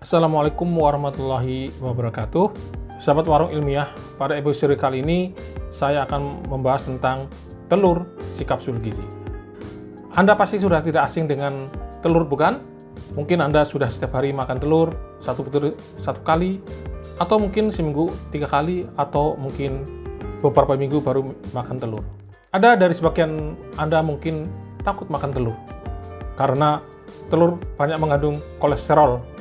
Assalamualaikum warahmatullahi wabarakatuh. Sahabat Warung Ilmiah, pada episode kali ini saya akan membahas tentang telur si kapsul gizi. Anda pasti sudah tidak asing dengan telur, bukan? Mungkin Anda sudah setiap hari makan telur, satu kali, atau mungkin seminggu 3 kali, atau mungkin beberapa minggu baru makan telur. Ada dari sebagian Anda mungkin takut makan telur, karena telur banyak mengandung kolesterol.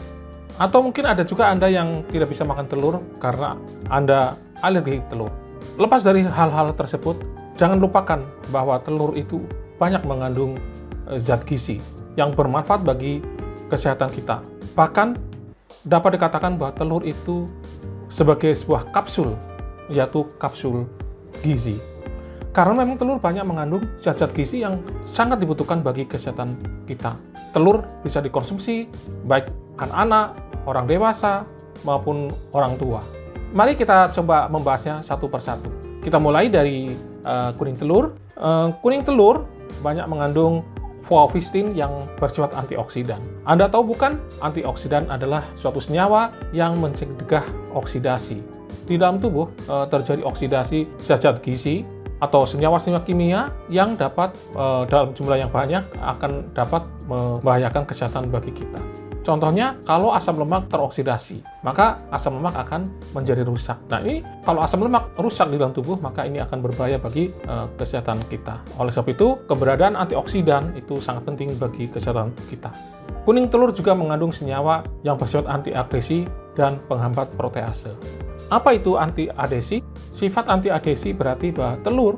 Atau mungkin ada juga Anda yang tidak bisa makan telur karena Anda alergi telur. Lepas dari hal-hal tersebut, jangan lupakan bahwa telur itu banyak mengandung zat gizi yang bermanfaat bagi kesehatan kita. Bahkan dapat dikatakan bahwa telur itu sebagai sebuah kapsul, yaitu kapsul gizi. Karena memang telur banyak mengandung zat-zat gizi yang sangat dibutuhkan bagi kesehatan kita. Telur bisa dikonsumsi baik anak-anak, orang dewasa, maupun orang tua. Mari kita coba membahasnya satu persatu. Kita mulai dari kuning telur. Kuning telur banyak mengandung fluovistin yang bersifat antioksidan. Anda tahu bukan? Antioksidan adalah suatu senyawa yang mencegah oksidasi. Di dalam tubuh terjadi oksidasi zat-zat gizi atau senyawa-senyawa kimia yang dapat dalam jumlah yang banyak akan dapat membahayakan kesehatan bagi kita. Contohnya, kalau asam lemak teroksidasi, maka asam lemak akan menjadi rusak. Nah, ini kalau asam lemak rusak di dalam tubuh, maka ini akan berbahaya bagi kesehatan kita. Oleh sebab itu, keberadaan antioksidan itu sangat penting bagi kesehatan kita. Kuning telur juga mengandung senyawa yang bersifat anti-adhesi dan penghambat protease. Apa itu anti-adhesi? Sifat anti-adhesi berarti bahwa telur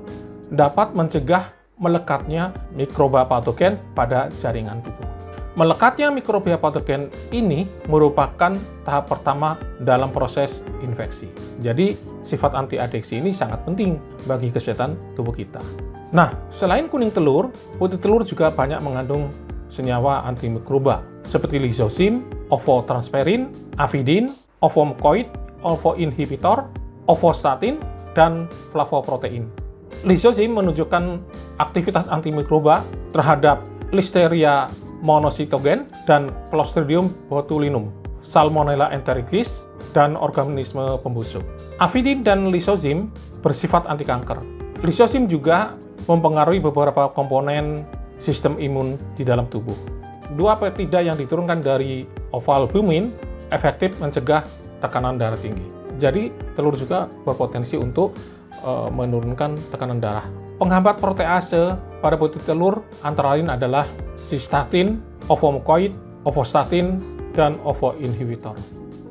dapat mencegah melekatnya mikroba patogen pada jaringan tubuh. Melekatnya mikrobia patogen ini merupakan tahap pertama dalam proses infeksi. Jadi, sifat anti-adhesi ini sangat penting bagi kesehatan tubuh kita. Nah, selain kuning telur, putih telur juga banyak mengandung senyawa antimikroba seperti lisosim, ovotransferin, avidin, ovomucoid, ovoinhibitor, ovostatin, dan flavoprotein. Lisosim menunjukkan aktivitas antimikroba terhadap Listeria monocytogen dan Clostridium botulinum, Salmonella enteritis, dan organisme pembusuk. Avidin dan lisosim bersifat anti kanker. Lisosim juga mempengaruhi beberapa komponen sistem imun di dalam tubuh. Dua peptida yang diturunkan dari ovalbumin efektif mencegah tekanan darah tinggi. Jadi, telur juga berpotensi untuk menurunkan tekanan darah. Penghambat protease pada putih telur antara lain adalah cystatin, ovomucoid, ovostatin, dan ovoinhibitor.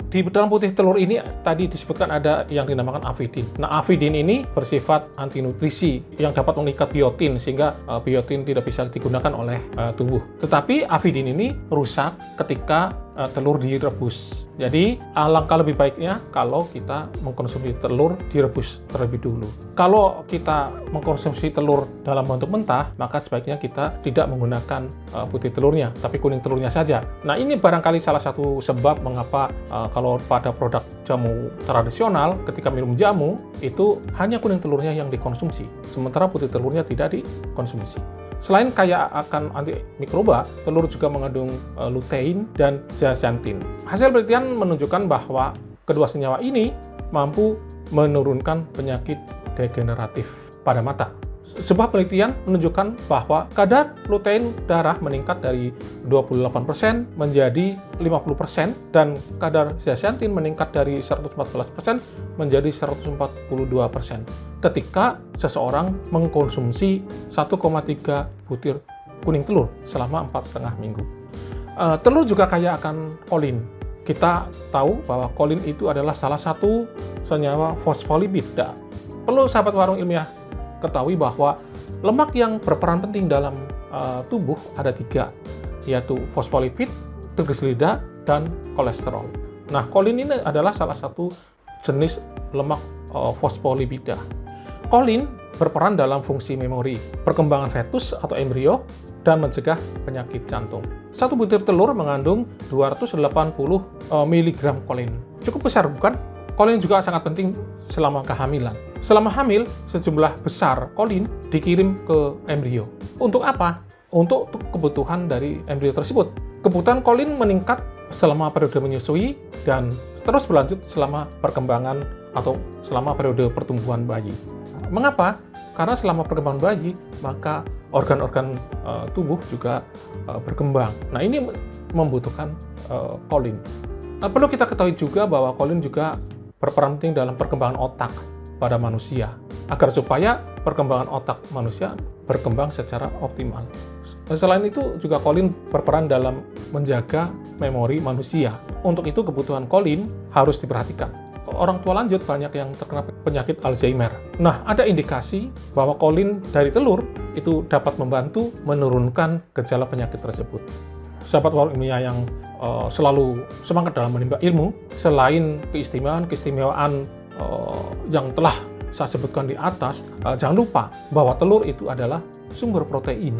Di dalam putih telur ini tadi disebutkan ada yang dinamakan avidin. Nah, avidin ini bersifat antinutrisi yang dapat mengikat biotin sehingga biotin tidak bisa digunakan oleh tubuh. Tetapi avidin ini rusak ketika telur direbus. Jadi, alangkah lebih baiknya kalau kita mengkonsumsi telur direbus terlebih dulu. Kalau kita mengkonsumsi telur dalam bentuk mentah, maka sebaiknya kita tidak menggunakan putih telurnya, tapi kuning telurnya saja. Nah, ini barangkali salah satu sebab mengapa kalau pada produk jamu tradisional, ketika minum jamu, itu hanya kuning telurnya yang dikonsumsi, sementara putih telurnya tidak dikonsumsi. Selain kaya akan antimikroba, telur juga mengandung lutein dan zeaxanthin. Hasil penelitian menunjukkan bahwa kedua senyawa ini mampu menurunkan penyakit degeneratif pada mata. Sebuah penelitian menunjukkan bahwa kadar lutein darah meningkat dari 28% menjadi 50% dan kadar zeaxanthin meningkat dari 114% menjadi 142% ketika seseorang mengkonsumsi 1,3 butir kuning telur selama 4,5 minggu. Telur juga kaya akan kolin. Kita tahu bahwa kolin itu adalah salah satu senyawa fosfolipid. Perlu sahabat Warung Ilmiah ketahui bahwa lemak yang berperan penting dalam tubuh ada 3, yaitu fosfolipid, trigliserida, dan kolesterol. Nah, kolin ini adalah salah satu jenis lemak fosfolipida. Kolin berperan dalam fungsi memori, perkembangan fetus atau embrio, dan mencegah penyakit jantung. Satu butir telur mengandung 280 mg kolin. Cukup besar, bukan? Kolin juga sangat penting selama kehamilan. Selama hamil, sejumlah besar kolin dikirim ke embrio. Untuk apa? Untuk kebutuhan dari embrio tersebut. Kebutuhan kolin meningkat selama periode menyusui dan terus berlanjut selama perkembangan atau selama periode pertumbuhan bayi. Mengapa? Karena selama perkembangan bayi, maka organ-organ tubuh juga berkembang. Nah, ini membutuhkan kolin. Perlu kita ketahui juga bahwa kolin juga berperan penting dalam perkembangan otak pada manusia, agar supaya perkembangan otak manusia berkembang secara optimal. Selain itu, juga kolin berperan dalam menjaga memori manusia. Untuk itu, kebutuhan kolin harus diperhatikan. Orang tua lanjut banyak yang terkena penyakit Alzheimer. Nah, ada indikasi bahwa kolin dari telur itu dapat membantu menurunkan gejala penyakit tersebut. Sahabat warung ilmiah yang selalu semangat dalam menimba ilmu, selain keistimewaan yang telah saya sebutkan di atas, jangan lupa bahwa telur itu adalah sumber protein,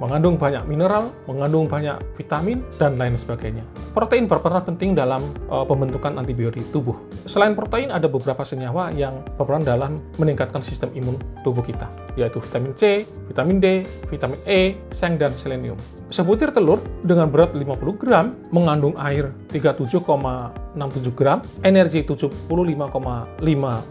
mengandung banyak mineral, mengandung banyak vitamin, dan lain sebagainya. Protein berperan penting dalam pembentukan antibodi tubuh. Selain protein, ada beberapa senyawa yang berperan dalam meningkatkan sistem imun tubuh kita, yaitu vitamin C, vitamin D, vitamin E, seng, dan selenium. Sebutir telur dengan berat 50 gram mengandung air 37,67 gram, energi 75,5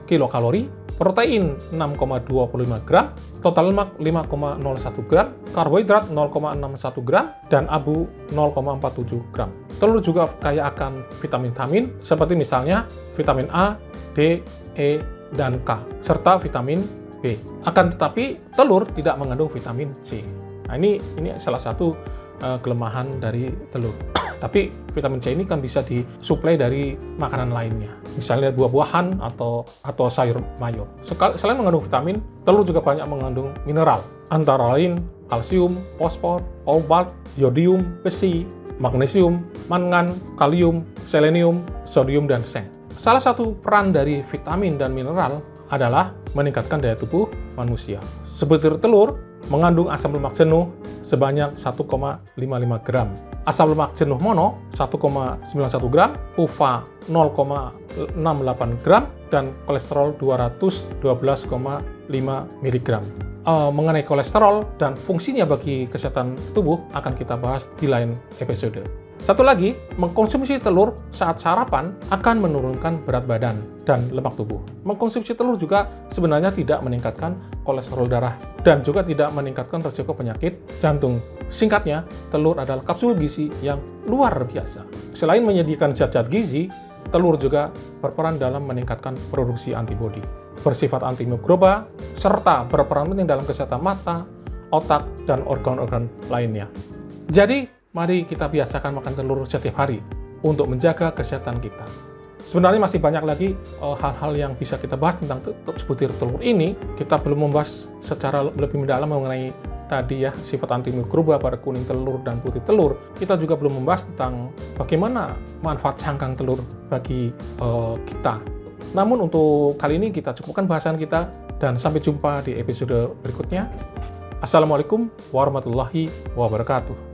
kilokalori, protein 6,25 gram, total lemak 5,01 gram, karbohidrat 0,61 gram, dan abu 0,47 gram. Telur juga kaya akan vitamin-vitamin seperti misalnya vitamin A, D, E, dan K, serta vitamin B. Akan tetapi, telur tidak mengandung vitamin C. Nah, ini salah satu kelemahan dari telur. Tapi vitamin C ini kan bisa disuplai dari makanan lainnya, misalnya buah-buahan atau sayur mayur. Selain mengandung vitamin, telur juga banyak mengandung mineral, antara lain kalsium, fosfor, kobalt, yodium, besi, magnesium, mangan, kalium, selenium, sodium, dan seng. Salah satu peran dari vitamin dan mineral adalah meningkatkan daya tubuh manusia. Sebutir telur mengandung asam lemak jenuh sebanyak 1,55 gram, asam lemak jenuh mono 1,91 gram, PUFA 0,68 gram, dan kolesterol 212,5 mg. Mengenai kolesterol dan fungsinya bagi kesehatan tubuh akan kita bahas di lain episode. Satu lagi, mengkonsumsi telur saat sarapan akan menurunkan berat badan dan lemak tubuh. Mengkonsumsi telur juga sebenarnya tidak meningkatkan kolesterol darah dan juga tidak meningkatkan risiko penyakit jantung. Singkatnya, telur adalah kapsul gizi yang luar biasa. Selain menyediakan zat-zat gizi, telur juga berperan dalam meningkatkan produksi antibodi, bersifat antimikroba, serta berperan penting dalam kesehatan mata, otak, dan organ-organ lainnya. Jadi, mari kita biasakan makan telur setiap hari untuk menjaga kesehatan kita. Sebenarnya masih banyak lagi hal-hal yang bisa kita bahas tentang sebutir telur ini. Kita belum membahas secara lebih mendalam mengenai tadi ya, sifat antimikroba pada kuning telur dan putih telur. Kita juga belum membahas tentang bagaimana manfaat cangkang telur bagi kita. Namun untuk kali ini kita cukupkan bahasan kita dan sampai jumpa di episode berikutnya. Assalamualaikum warahmatullahi wabarakatuh.